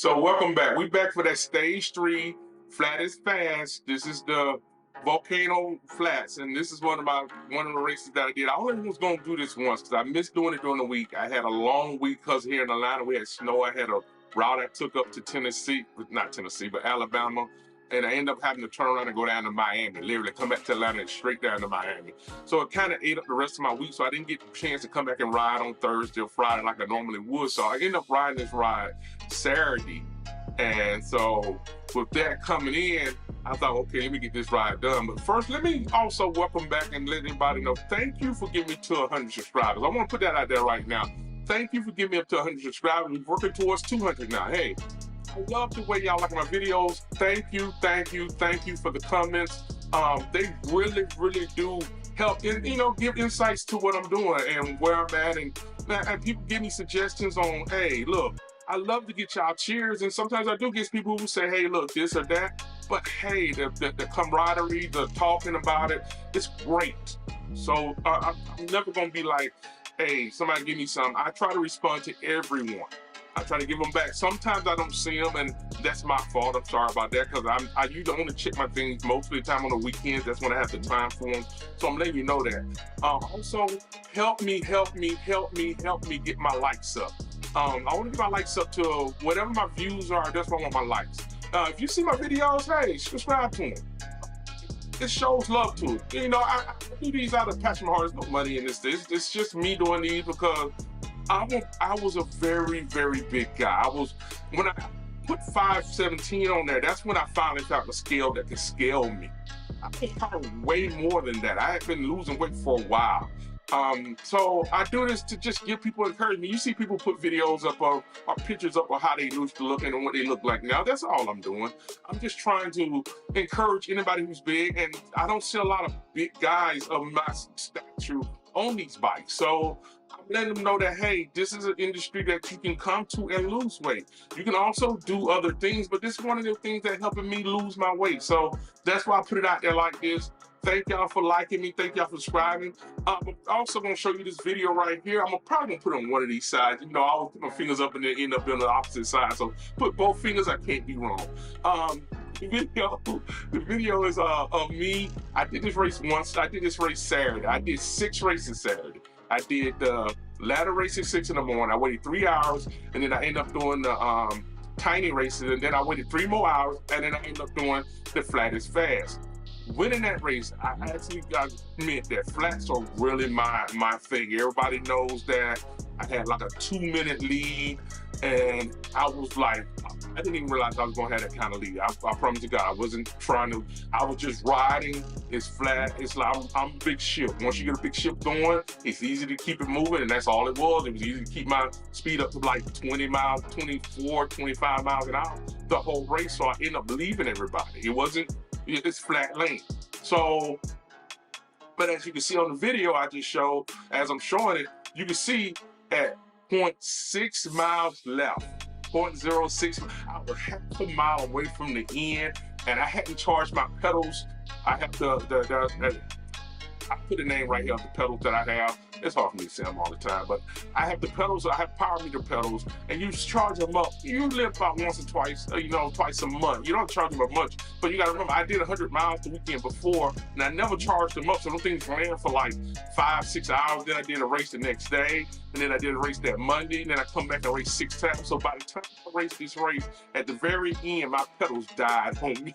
So welcome back. We back for that stage 3, flat is fast. This is the Volcano Flats, and this is one of the races that I did. I only was gonna do this once because I missed doing it during the week. I had a long week because here in Atlanta we had snow. I had a route I took up to Tennessee, not Tennessee, but Alabama, and I ended up having to turn around and go down to Miami. Literally come back to Atlanta and straight down to Miami. So it kind of ate up the rest of my week. So I didn't get a chance to come back and ride on Thursday or Friday like I normally would. So I ended up riding this ride Saturday. And so with that coming in, I thought, okay, let me get this ride done. But first, let me also welcome back and let everybody know, thank you for getting me to 100 subscribers. I want to put that out there right now. Thank you for getting me up to 100 subscribers. We're working towards 200 now. Hey, I love the way y'all like my videos. Thank you, thank you, thank you for the comments. They really, really do help and give insights to what I'm doing and where I'm at, and people give me suggestions on, hey, look, I love to get y'all cheers, and sometimes I do get people who say, hey, look, this or that, but hey, the camaraderie, the talking about it, it's great. So I'm never gonna be like, hey, somebody give me some. I try to respond to everyone. I try to give them back. Sometimes I don't see them, and that's my fault. I'm sorry about that, because I usually only check my things most of the time on the weekends. That's when I have the time for them. So I'm letting you know that. Also, help me get my likes up. I want to get my likes up to whatever my views are. That's why I want my likes. If you see my videos, hey, subscribe to them. It shows love to it. I do these out of passion. My heart. There's no money in this. It's just me doing these because I was a very, very big guy. When I put 517 on there, that's when I finally found a scale that could scale me. I was probably way more than that. I had been losing weight for a while. So I do this to just give people encouragement. You see people put videos up or pictures up of how they used to look and what they look like now. That's all I'm doing. I'm just trying to encourage anybody who's big, and I don't see a lot of big guys of my stature on these bikes. So I'm letting them know that, hey, this is an industry that you can come to and lose weight. You can also do other things, but this is one of the things that helping me lose my weight. So that's why I put it out there like this. Thank y'all for liking me. Thank y'all for subscribing. I'm also going to show you this video right here. I'm probably going to put it on one of these sides. I always put my fingers up and then end up on the opposite side. So put both fingers. I can't be wrong. The video is of me. I did this race once. I did this race Saturday. I did 6 races Saturday. I did the ladder race at 6 in the morning. I waited 3 hours, and then I ended up doing the tiny races, and then I waited 3 more hours, and then I ended up doing the flat is fast. Winning that race, I actually got to admit that flats are really my thing. Everybody knows that I had like a 2-minute lead, and I was like, I didn't even realize I was gonna have that kind of lead. I promise to God, I wasn't trying to. I was just riding. It's flat. It's like I'm a big ship. Once you get a big ship going, it's easy to keep it moving, and that's all it was. It was easy to keep my speed up to like 20 miles, 24, 25 miles an hour the whole race. So I ended up leaving everybody. It's flat lane. So, but as you can see on the video I just showed, as I'm showing it, you can see at 0.6 miles left. 0.06. I was half a mile away from the end, and I hadn't charged my pedals. I have I put the name right here of the pedals that I have. It's hard for me to say them all the time, but I have the pedals. I have power meter pedals, and you charge them up. You live about once or twice, twice a month. You don't charge them up much, but you got to remember, I did 100 miles the weekend before, and I never charged them up. So those things ran for like 5-6 hours. Then I did a race the next day, and then I did a race that Monday, and then I come back and race 6 times. So by the time I raced this race, at the very end, my pedals died on me.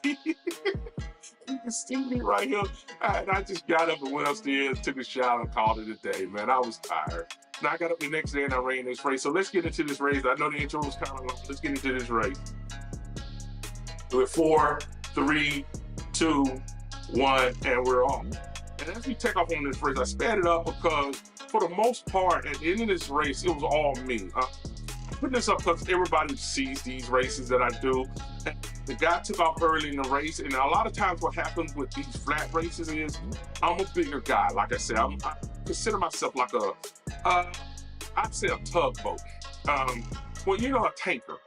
You can see me right here. And I just got up and went upstairs, took a shower, and called it a day, man. I was tired. And I got up the next day and I ran this race. So let's get into this race. I know the intro was kind of long. Let's get into this race. Do it 4, 3, 2, 1, and we're off. And as we take off on this race, I sped it up because for the most part, at the end of this race, it was all me. I'm putting this up because everybody sees these races that I do. The guy took off early in the race, and a lot of times what happens with these flat races is I'm a bigger guy. Like I said, I consider myself like I'd say a tugboat. Well, a tanker.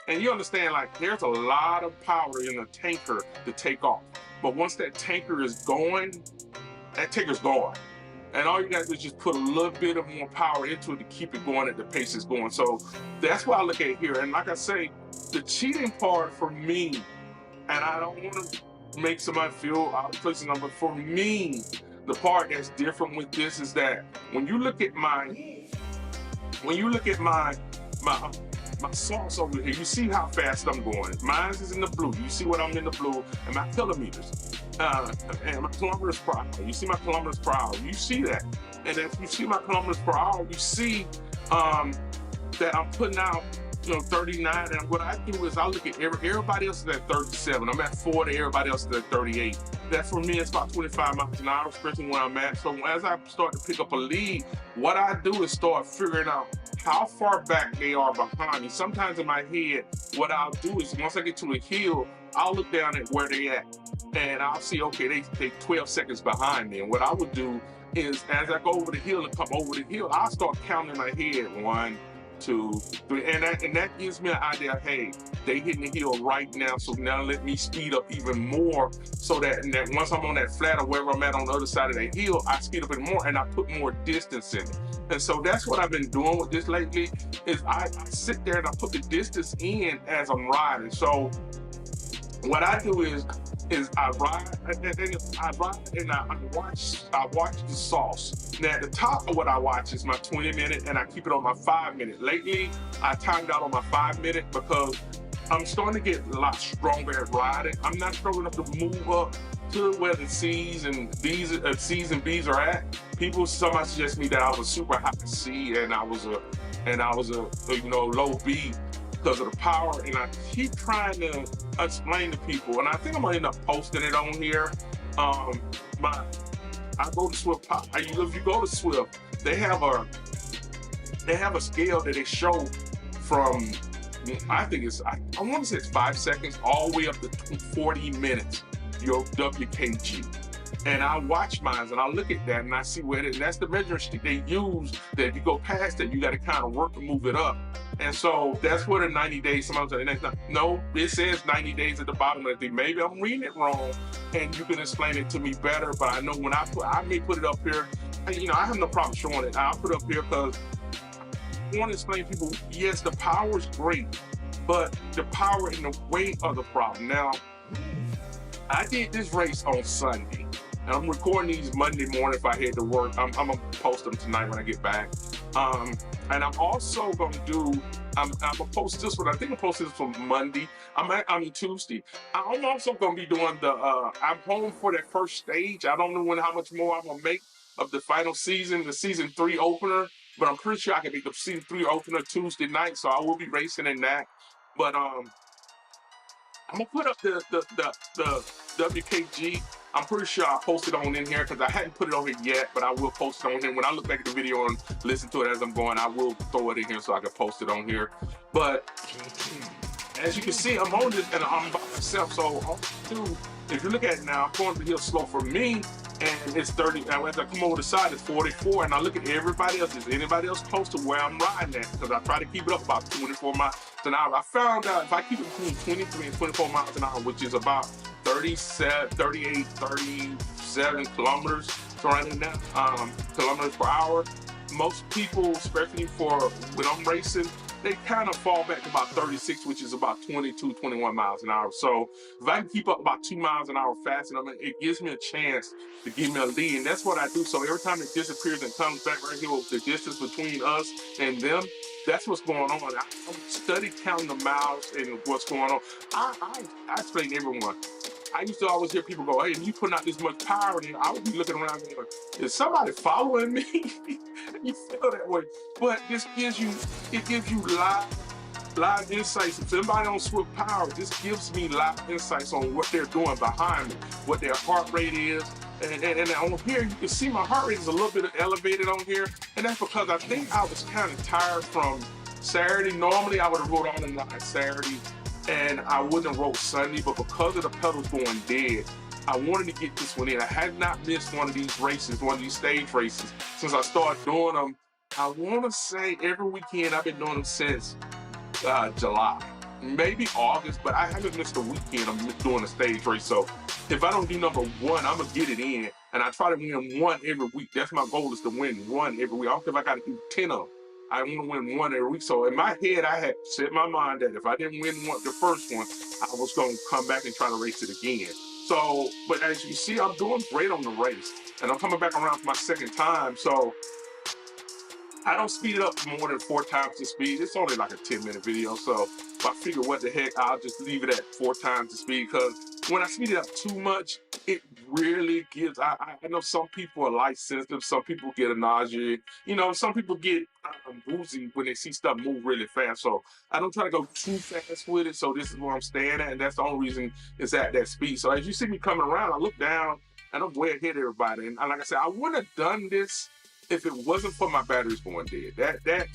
And you understand, like, there's a lot of power in a tanker to take off. But once that tanker is going, that tanker's gone. And all you got to do is just put a little bit of more power into it to keep it going at the pace it's going. So that's what I look at here. And like I say, the cheating part for me, and I don't want to make somebody feel out of place, but for me, the part that's different with this is that when you look at my my sauce over here, you see how fast I'm going. Mine is in the blue. You see what I'm in the blue, and my kilometers, and my kilometers per hour. You see my kilometers per hour. You see that, and if you see my kilometers per hour, you see that I'm putting out 39, and what I do is I look at everybody else is at 37. I'm at 40, everybody else is at 38. That for me is about 25 miles an hour, especially where I'm at. So as I start to pick up a lead, what I do is start figuring out how far back they are behind me. Sometimes in my head, what I'll do is once I get to a hill, I'll look down at where they at, and I'll see, okay, they 12 seconds behind me. And what I would do is as I go over the hill and come over the hill, I'll start counting in my head, 1, 2, 3, and that gives me an idea. Hey, they hitting the hill right now, so now let me speed up even more, so that once I'm on that flat or wherever I'm at on the other side of that hill, I speed up even more and I put more distance in it. And so that's what I've been doing with this lately. Is I sit there and I put the distance in as I'm riding. So what I do is I ride and I watch the sauce. Now at the top of what I watch is my 20-minute, and I keep it on my 5-minute. Lately, I timed out on my 5-minute because I'm starting to get a lot stronger at riding. I'm not strong enough to move up to where the C's and B's are at. Somebody suggested me that I was super high C and I was a low B because of the power, and I keep trying to explain to people, and I think I'm gonna end up posting it on here. I go to Swift. If you go to Swift, they have a scale that they show from, I want to say it's 5 seconds all the way up to 40 minutes, your WKG. And I watch mine and I look at that and I see where it is. And that's the measuring stick they use, that if you go past that, you got to kind of work to move it up. And so that's where the 90 days, sometimes no, it says 90 days at the bottom of the thing. Maybe I'm reading it wrong and you can explain it to me better, but I know when I may put it up here, I have no problem showing it. I'll put it up here because I want to explain to people, yes, the power is great, but the power and the weight are the problem. Now, I did this race on Sunday, and I'm recording these Monday morning if I head to work. I'm gonna post them tonight when I get back. And I'm also gonna I'm gonna post this one. I think I'm posting this for Monday. Tuesday. I'm also gonna be doing I'm home for that first stage. I don't know how much more I'm gonna make of the final season, the season 3 opener, but I'm pretty sure I can make the season 3 opener Tuesday night, so I will be racing in that. But I'm gonna put up the WKG. I'm pretty sure I'll post it on in here because I hadn't put it on here yet, but I will post it on here. When I look back at the video and listen to it as I'm going, I will throw it in here so I can post it on here. But as you can see, I'm on this and I'm by myself. So all I do, if you look at it now, I'm going to the hill slow for me, and it's 30. Now as I come over the side, it's 44, and I look at everybody else. Is anybody else close to where I'm riding at? Because I try to keep it up about 24 miles an hour. I found out if I keep it between 23 and 24 miles an hour, which is about 37 kilometers, surrounding that, kilometers per hour. Most people, especially for when I'm racing, they kind of fall back to about 36, which is about 22, 21 miles an hour. So if I can keep up about 2 miles an hour faster, it gives me a chance to give me a lead. And that's what I do. So every time it disappears and comes back right here with the distance between us and them, that's what's going on. I study counting the miles and what's going on. I explain to everyone. I used to always hear people go, hey, you putting out this much power, and I would be looking around going, is somebody following me? You feel that way. But this gives you live insights. If somebody on Swift Power, this gives me live insights on what they're doing behind me, what their heart rate is. And on here, you can see my heart rate is a little bit elevated on here. And that's because I think I was kind of tired from Saturday. Normally, I would have rode on the line Saturday, and I wouldn't have rode Sunday, but because of the pedals going dead, I wanted to get this one in. I had not missed one of these races, one of these stage races, since I started doing them. I want to say every weekend. I've been doing them since July, maybe August, but I haven't missed a weekend of doing a stage race. So if I don't do number 1, I'm going to get it in, and I try to win 1 every week. That's my goal, is to win 1 every week. I don't care if I got to do 10 of them. I want to win one every week. So in my head, I had set my mind that if I didn't win the first one, I was going to come back and try to race it again. So, but as you see, I'm doing great on the race, and I'm coming back around for my second time. So I don't speed it up more than 4 times the speed. It's only like a 10-minute video, so I figure what the heck, I'll just leave it at 4 times the speed, because when I speed it up too much, it really gives, I know some people are light sensitive, some people get a nausea, some people get woozy when they see stuff move really fast, so I don't try to go too fast with it, so this is where I'm staying at, and that's the only reason it's at that speed. So as you see me coming around, I look down, and I'm way ahead of everybody, and like I said, I wouldn't have done this if it wasn't for my batteries going dead. That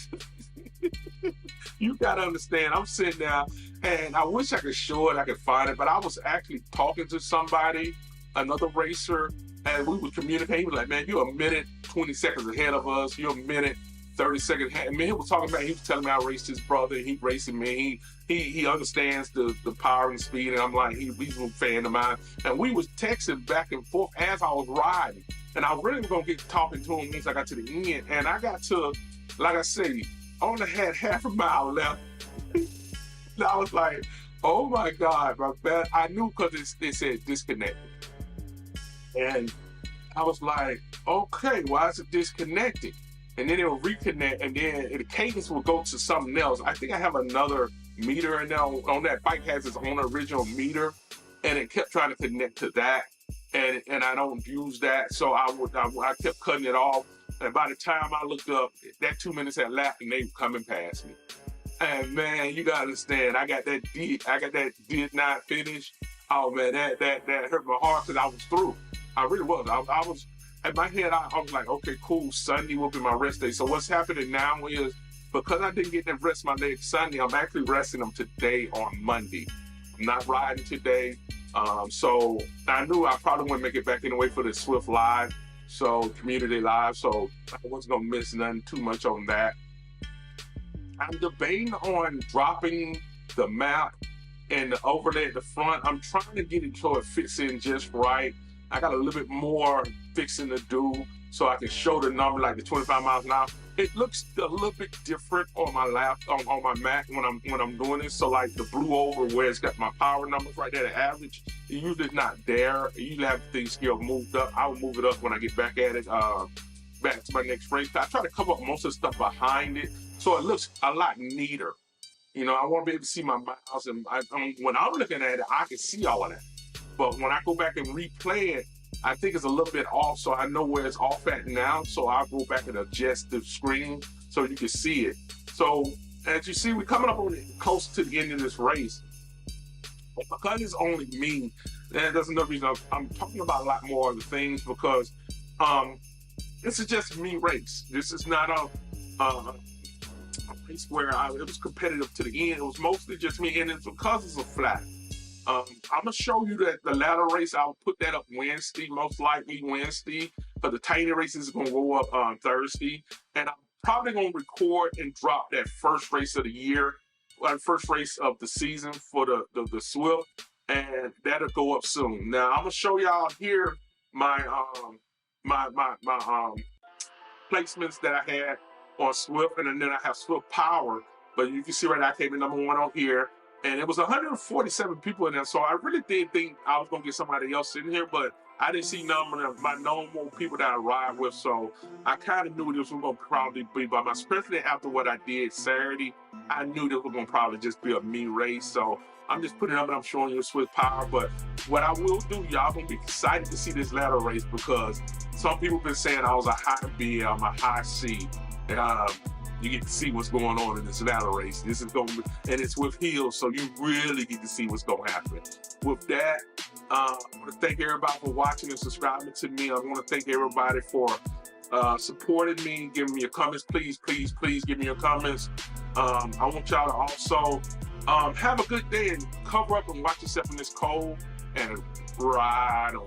you gotta understand, I'm sitting there and I wish I could show it, I could find it, but I was actually talking to somebody, another racer, and we were communicating. He was like, man, you're a minute 20 seconds ahead of us, you're a minute 30 seconds ahead. I mean, he was telling me I raced his brother, he racing me, he understands the power and speed, and I'm like, he's a fan of mine. And we was texting back and forth as I was riding. And I really was gonna get talking to him once I got to the end. And I got to, like I say, I only had half a mile left. And I was like, oh my God, my bad. I knew because they said disconnected. And I was like, okay, why is it disconnected? And then it will reconnect, and then the cadence will go to something else. I think I have another meter in there. On that bike has its own original meter, and it kept trying to connect to that. And I don't use that, so I kept cutting it off. And by the time I looked up, that 2 minutes had left, and they were coming past me. And man, you gotta understand, I got that did not finish. Oh man, that hurt my heart, because I was through. I really was. I was in my head. I was like, okay, cool. Sunday will be my rest day. So what's happening now is, because I didn't get to rest my leg Sunday, I'm actually resting them today on Monday. I'm not riding today. So I knew I probably wouldn't make it back anyway for the Swift Live, so community live, so I wasn't gonna miss nothing too much on that. I'm debating on dropping the map and the overlay at the front. I'm trying to get it so it fits in just right. I got a little bit more fixing to do so I can show the number, like the 25 miles an hour. It looks a little bit different on my on my Mac when I'm doing this. So like the blue over where it's got my power numbers right there, the average, it usually not there. It usually have things still moved up. I'll move it up when I get back at it, back to my next race. I try to cover up most of the stuff behind it, so it looks a lot neater. I want to be able to see my miles, and when I'm looking at it, I can see all of that. But when I go back and replay it, I think it's a little bit off, so I know where it's off at now. So I'll go back and adjust the screen so you can see it. So as you see, we're coming up on close to the end of this race. But because it's only me, and that's another reason I'm talking about a lot more of the things, because this is just me race. This is not a race where it was competitive to the end. It was mostly just me, and it's because it's a flat. I'm gonna show you that the ladder race. I'll put that up Wednesday, most likely Wednesday. But the tiny races is gonna go up on Thursday, and I'm probably gonna record and drop that first race of the year, first race of the season for the Swift, and that'll go up soon. Now I'm gonna show y'all here my placements that I had on Swift, and then I have Swift Power. But you can see right now I came in number 1 on here. And it was 147 people in there, so I really did think I was gonna get somebody else in here, but I didn't see none of my normal people that I ride with, so I kind of knew this was gonna probably be by myself. Especially after what I did Saturday, I knew this was gonna probably just be a me race. So I'm just putting it up and I'm showing you Swift Power. But what I will do, y'all gonna be excited to see this ladder race, because some people been saying I was a high B, I'm a high C. You get to see what's going on in this ladder race. This is going to be, and it's with heels, so you really get to see what's going to happen. With that, I want to thank everybody for watching and subscribing to me. I want to thank everybody for supporting me, giving me your comments. Please, please, please give me your comments. I want y'all to also have a good day and cover up and watch yourself in this cold and ride on.